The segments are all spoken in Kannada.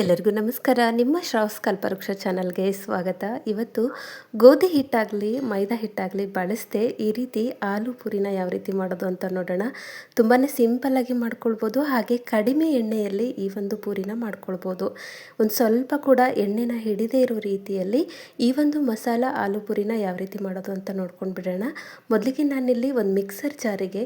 ಎಲ್ಲರಿಗೂ ನಮಸ್ಕಾರ. ನಿಮ್ಮ ಶ್ರಾವ್ಸ್ ಕಲ್ಪವೃಕ್ಷ ಚಾನಲ್ಗೆ ಸ್ವಾಗತ. ಇವತ್ತು ಗೋಧಿ ಹಿಟ್ಟಾಗಲಿ ಮೈದಾ ಹಿಟ್ಟಾಗಲಿ ಬಳಸದೆ ಈ ರೀತಿ ಆಲೂ ಪೂರಿನ ಯಾವ ರೀತಿ ಮಾಡೋದು ಅಂತ ನೋಡೋಣ. ತುಂಬಾ ಸಿಂಪಲ್ಲಾಗಿ ಮಾಡ್ಕೊಳ್ಬೋದು, ಹಾಗೆ ಕಡಿಮೆ ಎಣ್ಣೆಯಲ್ಲಿ ಈ ಒಂದು ಪೂರಿನ ಮಾಡ್ಕೊಳ್ಬೋದು. ಒಂದು ಸ್ವಲ್ಪ ಕೂಡ ಎಣ್ಣೆನ ಹಿಡಿದೇ ಇರೋ ರೀತಿಯಲ್ಲಿ ಈ ಒಂದು ಮಸಾಲ ಆಲೂ ಪೂರಿನ ಯಾವ ರೀತಿ ಮಾಡೋದು ಅಂತ ನೋಡ್ಕೊಂಡು ಬಿಡೋಣ. ಮೊದಲಿಗೆ ನಾನಿಲ್ಲಿ ಒಂದು ಮಿಕ್ಸರ್ ಜಾರಿಗೆ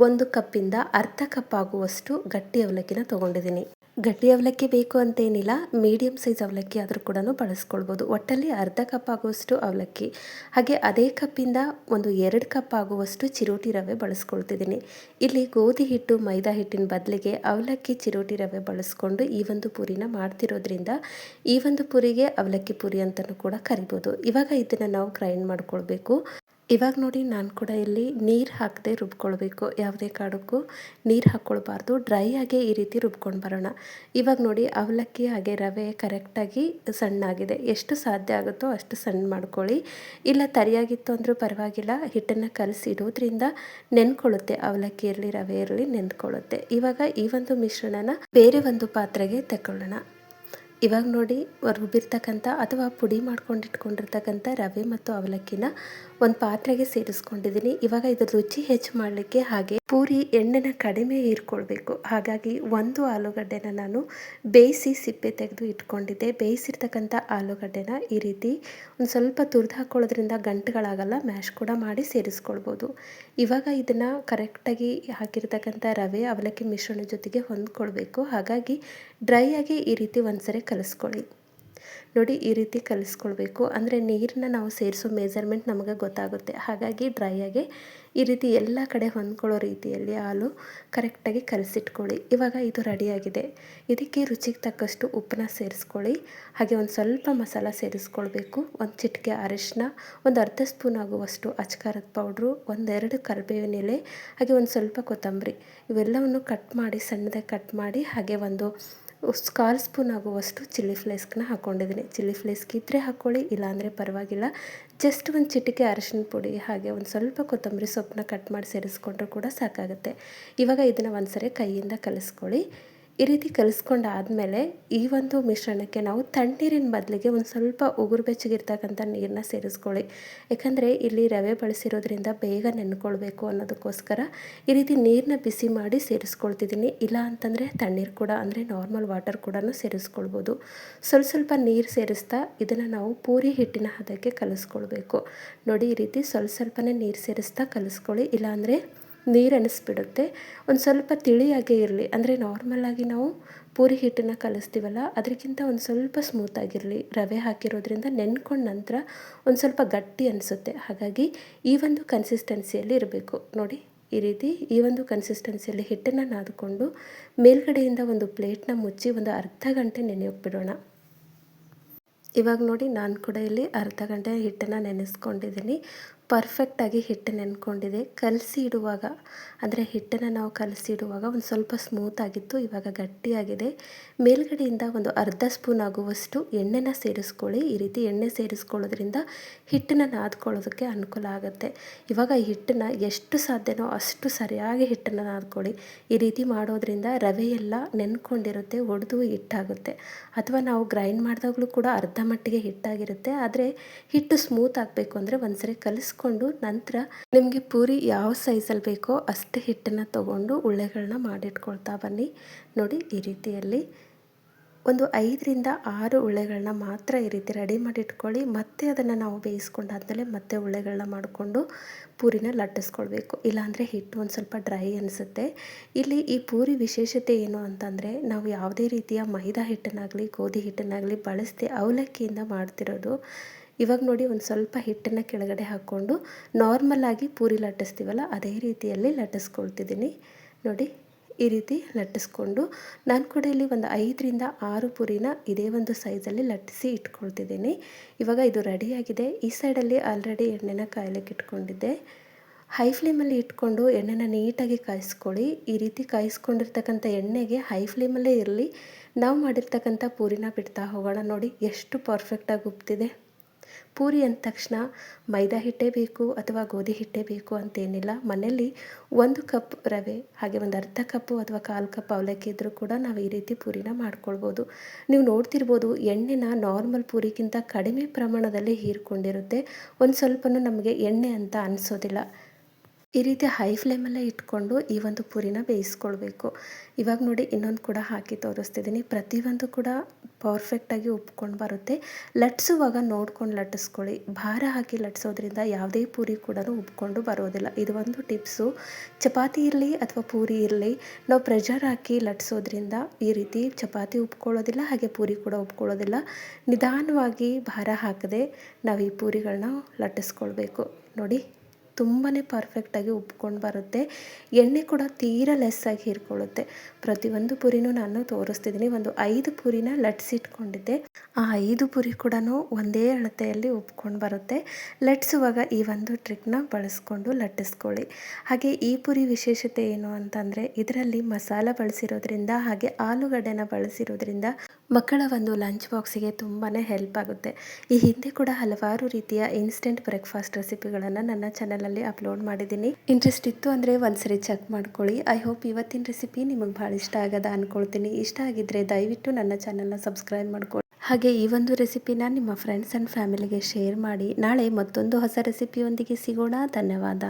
1 ಕಪ್ಪಿಂದ ಅರ್ಧ ಕಪ್ ಆಗುವಷ್ಟು ಗಟ್ಟಿ ಅವಲಕ್ಕಿನ ತೊಗೊಂಡಿದ್ದೀನಿ. ಗಟ್ಟಿ ಅವಲಕ್ಕಿ ಬೇಕು ಅಂತೇನಿಲ್ಲ, ಮೀಡಿಯಮ್ ಸೈಜ್ ಅವಲಕ್ಕಿ ಆದರೂ ಕೂಡ ಬಳಸ್ಕೊಳ್ಬೋದು. ಒಟ್ಟಲ್ಲಿ ಅರ್ಧ ಕಪ್ ಆಗುವಷ್ಟು ಅವಲಕ್ಕಿ, ಹಾಗೆ ಅದೇ ಕಪ್ಪಿಂದ ಒಂದು 2 ಕಪ್ ಆಗುವಷ್ಟು ಚಿರೋಟಿ ರವೆ ಬಳಸ್ಕೊಳ್ತಿದ್ದೀನಿ. ಇಲ್ಲಿ ಗೋಧಿ ಹಿಟ್ಟು ಮೈದಾ ಹಿಟ್ಟಿನ ಬದಲಿಗೆ ಅವಲಕ್ಕಿ ಚಿರೋಟಿ ರವೆ ಬಳಸ್ಕೊಂಡು ಈ ಒಂದು ಪೂರಿನ ಮಾಡ್ತಿರೋದ್ರಿಂದ ಈ ಒಂದು ಪೂರಿಗೆ ಅವಲಕ್ಕಿ ಪೂರಿ ಅಂತಲೂ ಕೂಡ ಕರಿಬೋದು. ಇವಾಗ ಇದನ್ನು ನಾವು ಗ್ರೈಂಡ್ ಮಾಡ್ಕೊಳ್ಬೇಕು. ಇವಾಗ ನೋಡಿ, ನಾನು ಕೂಡ ಇಲ್ಲಿ ನೀರು ಹಾಕದೆ ರುಬ್ಕೊಳ್ಬೇಕು. ಯಾವುದೇ ಕಾರಣಕ್ಕೂ ನೀರು ಹಾಕ್ಕೊಳ್ಬಾರ್ದು, ಡ್ರೈ ಆಗೇ ಈ ರೀತಿ ರುಬ್ಕೊಂಡು ಬರೋಣ. ಇವಾಗ ನೋಡಿ, ಅವಲಕ್ಕಿ ಹಾಗೆ ರವೆ ಕರೆಕ್ಟಾಗಿ ಸಣ್ಣಾಗಿದೆ. ಎಷ್ಟು ಸಾಧ್ಯ ಆಗುತ್ತೋ ಅಷ್ಟು ಸಣ್ಣ ಮಾಡ್ಕೊಳ್ಳಿ. ಇಲ್ಲ ತರಿಯಾಗಿತ್ತು ಅಂದರೂ ಪರವಾಗಿಲ್ಲ, ಹಿಟ್ಟನ್ನು ಕಲಸಿ ಇಡೋದ್ರಿಂದ ನೆನ್ಕೊಳ್ಳುತ್ತೆ. ಅವಲಕ್ಕಿ ಇರಲಿ ರವೆ ಇರಲಿ ನೆಂದ್ಕೊಳ್ಳುತ್ತೆ. ಇವಾಗ ಈ ಒಂದು ಮಿಶ್ರಣನ ಬೇರೆ ಒಂದು ಪಾತ್ರೆಗೆ ತಗೊಳ್ಳೋಣ. ಇವಾಗ ನೋಡಿ, ರುಬ್ಬಿರ್ತಕ್ಕಂಥ ಅಥವಾ ಪುಡಿ ಮಾಡ್ಕೊಂಡಿಟ್ಕೊಂಡಿರ್ತಕ್ಕಂಥ ರವೆ ಮತ್ತು ಅವಲಕ್ಕಿನ ಒಂದು ಪಾತ್ರೆಗೆ ಸೇರಿಸ್ಕೊಂಡಿದ್ದೀನಿ. ಇವಾಗ ಇದ್ರ ರುಚಿ ಹೆಚ್ಚು ಮಾಡಲಿಕ್ಕೆ ಹಾಗೆ ಪೂರಿ ಎಣ್ಣೆನ ಕಡಿಮೆ ಹೀರ್ಕೊಳ್ಬೇಕು. ಹಾಗಾಗಿ ಒಂದು ಆಲೂಗಡ್ಡೆನ ನಾನು ಬೇಯಿಸಿ ಸಿಪ್ಪೆ ತೆಗೆದು ಇಟ್ಕೊಂಡಿದ್ದೆ. ಬೇಯಿಸಿರ್ತಕ್ಕಂಥ ಆಲೂಗಡ್ಡೆನ ಈ ರೀತಿ ಒಂದು ಸ್ವಲ್ಪ ತುರಿದು ಹಾಕ್ಕೊಳ್ಳೋದ್ರಿಂದ ಗಂಟುಗಳಾಗಲ್ಲ, ಮ್ಯಾಶ್ ಕೂಡ ಮಾಡಿ ಸೇರಿಸ್ಕೊಳ್ಬೋದು. ಇವಾಗ ಇದನ್ನು ಕರೆಕ್ಟಾಗಿ ಹಾಕಿರ್ತಕ್ಕಂಥ ರವೆ ಅವಲಕ್ಕಿ ಮಿಶ್ರಣ ಜೊತೆಗೆ ಹೊಂದ್ಕೊಳ್ಬೇಕು. ಹಾಗಾಗಿ ಡ್ರೈ ಆಗಿ ಈ ರೀತಿ ಒಂದ್ಸರಿ ಕಲಿಸ್ಕೊಳ್ಳಿ. ನೋಡಿ, ಈ ರೀತಿ ಕಲಿಸ್ಕೊಳ್ಬೇಕು. ಅಂದರೆ ನೀರನ್ನ ನಾವು ಸೇರಿಸೋ ಮೆಜರ್ಮೆಂಟ್ ನಮಗೆ ಗೊತ್ತಾಗುತ್ತೆ. ಹಾಗಾಗಿ ಡ್ರೈ ಆಗಿ ಈ ರೀತಿ ಎಲ್ಲ ಕಡೆ ಹೊಂದ್ಕೊಳ್ಳೋ ರೀತಿಯಲ್ಲಿ ಹಾಲು ಕರೆಕ್ಟಾಗಿ ಕಲಸಿಟ್ಕೊಳ್ಳಿ. ಇವಾಗ ಇದು ರೆಡಿಯಾಗಿದೆ. ಇದಕ್ಕೆ ರುಚಿಗೆ ತಕ್ಕಷ್ಟು ಉಪ್ಪನ್ನ ಸೇರಿಸ್ಕೊಳ್ಳಿ. ಹಾಗೆ ಒಂದು ಸ್ವಲ್ಪ ಮಸಾಲ ಸೇರಿಸ್ಕೊಳ್ಬೇಕು. ಒಂದು ಚಿಟಿಕೆ ಅರಿಶಿನ, ಒಂದು ಅರ್ಧ ಸ್ಪೂನ್ ಆಗುವಷ್ಟು ಅಚ್ಕಾರದ ಪೌಡ್ರು, 1-2 ಕರಿಬೇವಿನ ಎಲೆ, ಹಾಗೆ ಒಂದು ಸ್ವಲ್ಪ ಕೊತ್ತಂಬರಿ, ಇವೆಲ್ಲವನ್ನು ಕಟ್ ಮಾಡಿ ಸಣ್ಣದಾಗಿ ಕಟ್ ಮಾಡಿ, ಹಾಗೆ ಒಂದು 1/4 ಸ್ಪೂನ್ ಆಗುವಷ್ಟು ಚಿಲ್ಲಿ ಫ್ಲೇಕ್ಸ್ನ ಹಾಕ್ಕೊಂಡಿದ್ದೀನಿ. ಚಿಲ್ಲಿ ಫ್ಲೇಕ್ಸ್ ಇದ್ದರೆ ಹಾಕ್ಕೊಳ್ಳಿ, ಇಲ್ಲಾಂದರೆ ಪರವಾಗಿಲ್ಲ. ಜಸ್ಟ್ ಒಂದು ಚಿಟಿಕೆ ಅರಿಶಿನ ಪುಡಿ ಹಾಗೆ ಒಂದು ಸ್ವಲ್ಪ ಕೊತ್ತಂಬರಿ ಸೊಪ್ಪನ್ನ ಕಟ್ ಮಾಡಿ ಸೇರಿಸ್ಕೊಂಡ್ರೂ ಕೂಡ ಸಾಕಾಗುತ್ತೆ. ಇವಾಗ ಇದನ್ನು ಒಂದ್ಸರಿ ಕೈಯಿಂದ ಕಲಿಸ್ಕೊಳ್ಳಿ. ಈ ರೀತಿ ಕಲಿಸ್ಕೊಂಡಾದಮೇಲೆ ಈ ಒಂದು ಮಿಶ್ರಣಕ್ಕೆ ನಾವು ತಣ್ಣೀರಿನ ಬದಲಿಗೆ ಒಂದು ಸ್ವಲ್ಪ ಉಗುರು ಬೆಚ್ಚಗಿರ್ತಕ್ಕಂಥ ನೀರನ್ನ ಸೇರಿಸ್ಕೊಳ್ಳಿ. ಯಾಕಂದರೆ ಇಲ್ಲಿ ರವೆ ಬಳಸಿರೋದ್ರಿಂದ ಬೇಗ ನೆನ್ಕೊಳ್ಬೇಕು ಅನ್ನೋದಕ್ಕೋಸ್ಕರ ಈ ರೀತಿ ನೀರನ್ನ ಬಿಸಿ ಮಾಡಿ ಸೇರಿಸ್ಕೊಳ್ತಿದ್ದೀನಿ. ಇಲ್ಲ ಅಂತಂದರೆ ತಣ್ಣೀರು ಕೂಡ, ಅಂದರೆ ನಾರ್ಮಲ್ ವಾಟರ್ ಕೂಡ ಸೇರಿಸ್ಕೊಳ್ಬೋದು. ಸ್ವಲ್ಪ ನೀರು ಸೇರಿಸ್ತಾ ಇದನ್ನು ನಾವು ಪೂರಿ ಹಿಟ್ಟಿನ ಹದಕ್ಕೆ ಕಲಿಸ್ಕೊಳ್ಬೇಕು. ನೋಡಿ, ಈ ರೀತಿ ಸ್ವಲ್ಪನೇ ನೀರು ಸೇರಿಸ್ತಾ ಕಲಿಸ್ಕೊಳ್ಳಿ, ಇಲ್ಲಾಂದರೆ ನೀರು ಅನಿಸ್ಬಿಡುತ್ತೆ. ಒಂದು ಸ್ವಲ್ಪ ತಿಳಿಯಾಗೇ ಇರಲಿ, ಅಂದರೆ ನಾರ್ಮಲಾಗಿ ನಾವು ಪೂರಿ ಹಿಟ್ಟನ್ನು ಕಲಿಸ್ತೀವಲ್ಲ ಅದಕ್ಕಿಂತ ಒಂದು ಸ್ವಲ್ಪ ಸ್ಮೂತಾಗಿರಲಿ. ರವೆ ಹಾಕಿರೋದ್ರಿಂದ ನೆನ್ಕೊಂಡ ನಂತರ ಒಂದು ಸ್ವಲ್ಪ ಗಟ್ಟಿ ಅನಿಸುತ್ತೆ. ಹಾಗಾಗಿ ಈ ಒಂದು ಕನ್ಸಿಸ್ಟೆನ್ಸಿಯಲ್ಲಿ ಇರಬೇಕು. ನೋಡಿ, ಈ ರೀತಿ ಈ ಒಂದು ಕನ್ಸಿಸ್ಟೆನ್ಸಿಯಲ್ಲಿ ಹಿಟ್ಟನ್ನು ನಾದಿಕೊಂಡು ಮೇಲ್ಗಡೆಯಿಂದ ಒಂದು ಪ್ಲೇಟ್ನ ಮುಚ್ಚಿ ಒಂದು ಅರ್ಧ ಗಂಟೆ ನೆನೆಯೋಕೆ ಬಿಡೋಣ. ಇವಾಗ ನೋಡಿ, ನಾನು ಕೂಡ ಇಲ್ಲಿ ಅರ್ಧ ಗಂಟೆ ಹಿಟ್ಟನ್ನು ನೆನೆಸ್ಕೊಂಡಿದ್ದೀನಿ. ಪರ್ಫೆಕ್ಟಾಗಿ ಹಿಟ್ಟು ನೆನ್ಕೊಂಡಿದೆ. ಕಲಸಿ ಇಡುವಾಗ, ಅಂದರೆ ಹಿಟ್ಟನ್ನು ನಾವು ಕಲಸಿ ಇಡುವಾಗ ಒಂದು ಸ್ವಲ್ಪ ಸ್ಮೂತಾಗಿತ್ತು, ಇವಾಗ ಗಟ್ಟಿಯಾಗಿದೆ. ಮೇಲ್ಗಡೆಯಿಂದ ಒಂದು ಅರ್ಧ ಸ್ಪೂನ್ ಆಗುವಷ್ಟು ಎಣ್ಣೆನ ಸೇರಿಸ್ಕೊಳ್ಳಿ. ಈ ರೀತಿ ಎಣ್ಣೆ ಸೇರಿಸ್ಕೊಳ್ಳೋದ್ರಿಂದ ಹಿಟ್ಟನ್ನು ನಾದ್ಕೊಳ್ಳೋದಕ್ಕೆ ಅನುಕೂಲ ಆಗುತ್ತೆ. ಇವಾಗ ಈ ಹಿಟ್ಟನ್ನು ಎಷ್ಟು ಸಾಧ್ಯನೋ ಅಷ್ಟು ಸರಿಯಾಗಿ ಹಿಟ್ಟನ್ನು ನಾದ್ಕೊಳ್ಳಿ. ಈ ರೀತಿ ಮಾಡೋದ್ರಿಂದ ರವೆ ಎಲ್ಲ ನೆನ್ಕೊಂಡಿರುತ್ತೆ, ಒಡೆದು ಹಿಟ್ಟಾಗುತ್ತೆ. ಅಥವಾ ನಾವು ಗ್ರೈಂಡ್ ಮಾಡಿದಾಗಲೂ ಕೂಡ ಅರ್ಧ ಮಟ್ಟಿಗೆ ಹಿಟ್ಟಾಗಿರುತ್ತೆ. ಆದರೆ ಹಿಟ್ಟು ಸ್ಮೂತ್ ಆಗಬೇಕು ಅಂದರೆ ಒಂದ್ಸರಿ ಕಲಿಸ್ಕೊಂಡು ನಂತರ ನಿಮಗೆ ಪೂರಿ ಯಾವ ಸೈಜಲ್ಲಿ ಬೇಕೋ ಅಷ್ಟೇ ಹಿಟ್ಟನ್ನು ತೊಗೊಂಡು ಉಳ್ಳೆಗಳನ್ನ ಮಾಡಿಟ್ಕೊಳ್ತಾ ಬನ್ನಿ. ನೋಡಿ, ಈ ರೀತಿಯಲ್ಲಿ ಒಂದು 5-6 ಉಳ್ಳೆಗಳನ್ನ ಮಾತ್ರ ಈ ರೀತಿ ರೆಡಿ ಮಾಡಿ ಇಟ್ಕೊಳ್ಳಿ. ಮತ್ತೆ ಅದನ್ನು ನಾವು ಬೇಯಿಸ್ಕೊಂಡಾದ್ಮೇಲೆ ಮತ್ತೆ ಉಳ್ಳೆಗಳನ್ನ ಮಾಡಿಕೊಂಡು ಪೂರಿನ ಲಟ್ಟಿಸ್ಕೊಳ್ಬೇಕು. ಇಲ್ಲಾಂದರೆ ಹಿಟ್ಟು ಒಂದು ಸ್ವಲ್ಪ ಡ್ರೈ ಅನಿಸುತ್ತೆ. ಇಲ್ಲಿ ಈ ಪೂರಿ ವಿಶೇಷತೆ ಏನು ಅಂತಂದರೆ, ನಾವು ಯಾವುದೇ ರೀತಿಯ ಮೈದಾ ಹಿಟ್ಟನ್ನಾಗಲಿ ಗೋಧಿ ಹಿಟ್ಟನ್ನಾಗಲಿ ಬಳಸದೆ ಅವಲಕ್ಕಿಯಿಂದ ಮಾಡ್ತಿರೋದು. ಇವಾಗ ನೋಡಿ, ಒಂದು ಸ್ವಲ್ಪ ಹಿಟ್ಟನ್ನು ಕೆಳಗಡೆ ಹಾಕ್ಕೊಂಡು ನಾರ್ಮಲಾಗಿ ಪೂರಿ ಲಟ್ಟಿಸ್ತೀವಲ್ಲ ಅದೇ ರೀತಿಯಲ್ಲಿ ಲಟ್ಟಿಸ್ಕೊಳ್ತಿದ್ದೀನಿ. ನೋಡಿ, ಈ ರೀತಿ ಲಟ್ಟಿಸ್ಕೊಂಡು ನಾನು ಕೂಡ ಇಲ್ಲಿ ಒಂದು 5-6 ಪೂರಿನ ಇದೇ ಒಂದು ಸೈಜಲ್ಲಿ ಲಟ್ಟಿಸಿ ಇಟ್ಕೊಳ್ತಿದ್ದೀನಿ. ಇವಾಗ ಇದು ರೆಡಿಯಾಗಿದೆ. ಈ ಸೈಡಲ್ಲಿ ಆಲ್ರೆಡಿ ಎಣ್ಣೆನ ಕಾಯ್ಲಿಕ್ಕೆ ಇಟ್ಕೊಂಡಿದ್ದೆ. ಹೈ ಫ್ಲೇಮಲ್ಲಿ ಇಟ್ಕೊಂಡು ಎಣ್ಣೆನ ನೀಟಾಗಿ ಕಾಯಿಸ್ಕೊಳ್ಳಿ. ಈ ರೀತಿ ಕಾಯಿಸ್ಕೊಂಡಿರ್ತಕ್ಕಂಥ ಎಣ್ಣೆಗೆ ಹೈ ಫ್ಲೇಮಲ್ಲೇ ಇರಲಿ. ನಾವು ಮಾಡಿರ್ತಕ್ಕಂಥ ಪೂರಿನ ಬಿಡ್ತಾ ಹೋಗೋಣ. ನೋಡಿ, ಎಷ್ಟು ಪರ್ಫೆಕ್ಟಾಗಿ ಉಬ್ತಿದೆ. ಪೂರಿ ಅಂದ ತಕ್ಷಣ ಮೈದಾ ಹಿಟ್ಟೇ ಬೇಕು ಅಥವಾ ಗೋಧಿ ಹಿಟ್ಟೇ ಬೇಕು ಅಂತೇನಿಲ್ಲ. ಮನೆಯಲ್ಲಿ 1 ಕಪ್ ರವೆ ಹಾಗೆ ಒಂದು ಅರ್ಧ ಕಪ್ಪು ಅಥವಾ 1/4 ಕಪ್ ಅವಲಕ್ಕಿ ಇದ್ದರೂ ಕೂಡ ನಾವು ಈ ರೀತಿ ಪೂರಿನ ಮಾಡ್ಕೊಳ್ಬೋದು. ನೀವು ನೋಡ್ತಿರ್ಬೋದು ಎಣ್ಣೆನ ನಾರ್ಮಲ್ ಪೂರಿಗಿಂತ ಕಡಿಮೆ ಪ್ರಮಾಣದಲ್ಲಿ ಹೀರ್ಕೊಂಡಿರುತ್ತೆ. ಒಂದು ಸ್ವಲ್ಪನೂ ನಮಗೆ ಎಣ್ಣೆ ಅಂತ ಅನಿಸೋದಿಲ್ಲ. ಈ ರೀತಿ ಹೈ ಫ್ಲೇಮಲ್ಲೇ ಇಟ್ಕೊಂಡು ಈ ಒಂದು ಪೂರಿನ ಬೇಯಿಸ್ಕೊಳ್ಬೇಕು. ಇವಾಗ ನೋಡಿ ಇನ್ನೊಂದು ಕೂಡ ಹಾಕಿ ತೋರಿಸ್ತಿದ್ದೀನಿ. ಪ್ರತಿಯೊಂದು ಕೂಡ ಪರ್ಫೆಕ್ಟಾಗಿ ಉಬ್ಕೊಂಡು ಬರುತ್ತೆ. ಲಟ್ಸುವಾಗ ನೋಡ್ಕೊಂಡು ಲಟ್ಟಿಸ್ಕೊಳ್ಳಿ. ಭಾರ ಹಾಕಿ ಲಟ್ಸೋದ್ರಿಂದ ಯಾವುದೇ ಪೂರಿ ಕೂಡ ಉಬ್ಕೊಂಡು ಬರೋದಿಲ್ಲ. ಇದು ಒಂದು ಟಿಪ್ಸು. ಚಪಾತಿ ಇರಲಿ ಅಥವಾ ಪೂರಿ ಇರಲಿ, ನಾವು ಪ್ರೆಷರ್ ಹಾಕಿ ಲಟ್ಸೋದ್ರಿಂದ ಈ ರೀತಿ ಚಪಾತಿ ಉಬ್ಕೊಳ್ಳೋದಿಲ್ಲ, ಹಾಗೆ ಪೂರಿ ಕೂಡ ಉಬ್ಕೊಳ್ಳೋದಿಲ್ಲ. ನಿಧಾನವಾಗಿ ಭಾರ ಹಾಕದೆ ನಾವು ಈ ಪೂರಿಗಳನ್ನ ಲಟ್ಟಿಸ್ಕೊಳ್ಬೇಕು. ನೋಡಿ ತುಂಬಾ ಪರ್ಫೆಕ್ಟಾಗಿ ಉಬ್ಕೊಂಡು ಬರುತ್ತೆ. ಎಣ್ಣೆ ಕೂಡ ತೀರಾ ಲೆಸ್ಸಾಗಿ ಹೀರ್ಕೊಳ್ಳುತ್ತೆ. ಪ್ರತಿಯೊಂದು ಪೂರಿನೂ ನಾನು ತೋರಿಸ್ತಿದ್ದೀನಿ. ಒಂದು 5 ಪೂರಿನ ಲಟ್ಸಿಟ್ಕೊಂಡಿದ್ದೆ. ಆ 5 ಪೂರಿ ಕೂಡ ಒಂದೇ ಅಳತೆಯಲ್ಲಿ ಉಬ್ಕೊಂಡು ಬರುತ್ತೆ. ಲಟ್ಸುವಾಗ ಈ ಒಂದು ಟ್ರಿಕ್ನ ಬಳಸ್ಕೊಂಡು ಲಟ್ಟಿಸ್ಕೊಳ್ಳಿ. ಹಾಗೆ ಈ ಪೂರಿ ವಿಶೇಷತೆ ಏನು ಅಂತಂದರೆ ಇದರಲ್ಲಿ ಮಸಾಲ ಬಳಸಿರೋದ್ರಿಂದ ಹಾಗೆ ಆಲೂಗಡ್ಡೆನ ಬಳಸಿರೋದ್ರಿಂದ ಮಕ್ಕಳ ಒಂದು ಲಂಚ್ ಬಾಕ್ಸಿಗೆ ತುಂಬಾ ಹೆಲ್ಪ್ ಆಗುತ್ತೆ. ಈ ಹಿಂದೆ ಕೂಡ ಹಲವಾರು ರೀತಿಯ ಇನ್ಸ್ಟೆಂಟ್ ಬ್ರೇಕ್ಫಾಸ್ಟ್ ರೆಸಿಪಿಗಳನ್ನು ನನ್ನ ಚಾನಲಲ್ಲಿ ಅಪ್ಲೋಡ್ ಮಾಡಿದ್ದೀನಿ. ಇಂಟ್ರೆಸ್ಟ್ ಇತ್ತು ಅಂದರೆ ಒಂದ್ಸರಿ ಚೆಕ್ ಮಾಡ್ಕೊಳ್ಳಿ. ಐ ಹೋಪ್ ಇವತ್ತಿನ ರೆಸಿಪಿ ನಿಮಗೆ ಭಾಳ ಇಷ್ಟ ಆಗದ ಅಂದ್ಕೊಳ್ತೀನಿ. ಇಷ್ಟ ಆಗಿದ್ದರೆ ದಯವಿಟ್ಟು ನನ್ನ ಚಾನಲ್ನ ಸಬ್ಸ್ಕ್ರೈಬ್ ಮಾಡ್ಕೊಳ್ಳಿ. ಹಾಗೆ ಈ ಒಂದು ರೆಸಿಪಿನ ನಿಮ್ಮ ಫ್ರೆಂಡ್ಸ್ ಆ್ಯಂಡ್ ಫ್ಯಾಮಿಲಿಗೆ ಶೇರ್ ಮಾಡಿ. ನಾಳೆ ಮತ್ತೊಂದು ಹೊಸ ರೆಸಿಪಿಯೊಂದಿಗೆ ಸಿಗೋಣ. ಧನ್ಯವಾದ.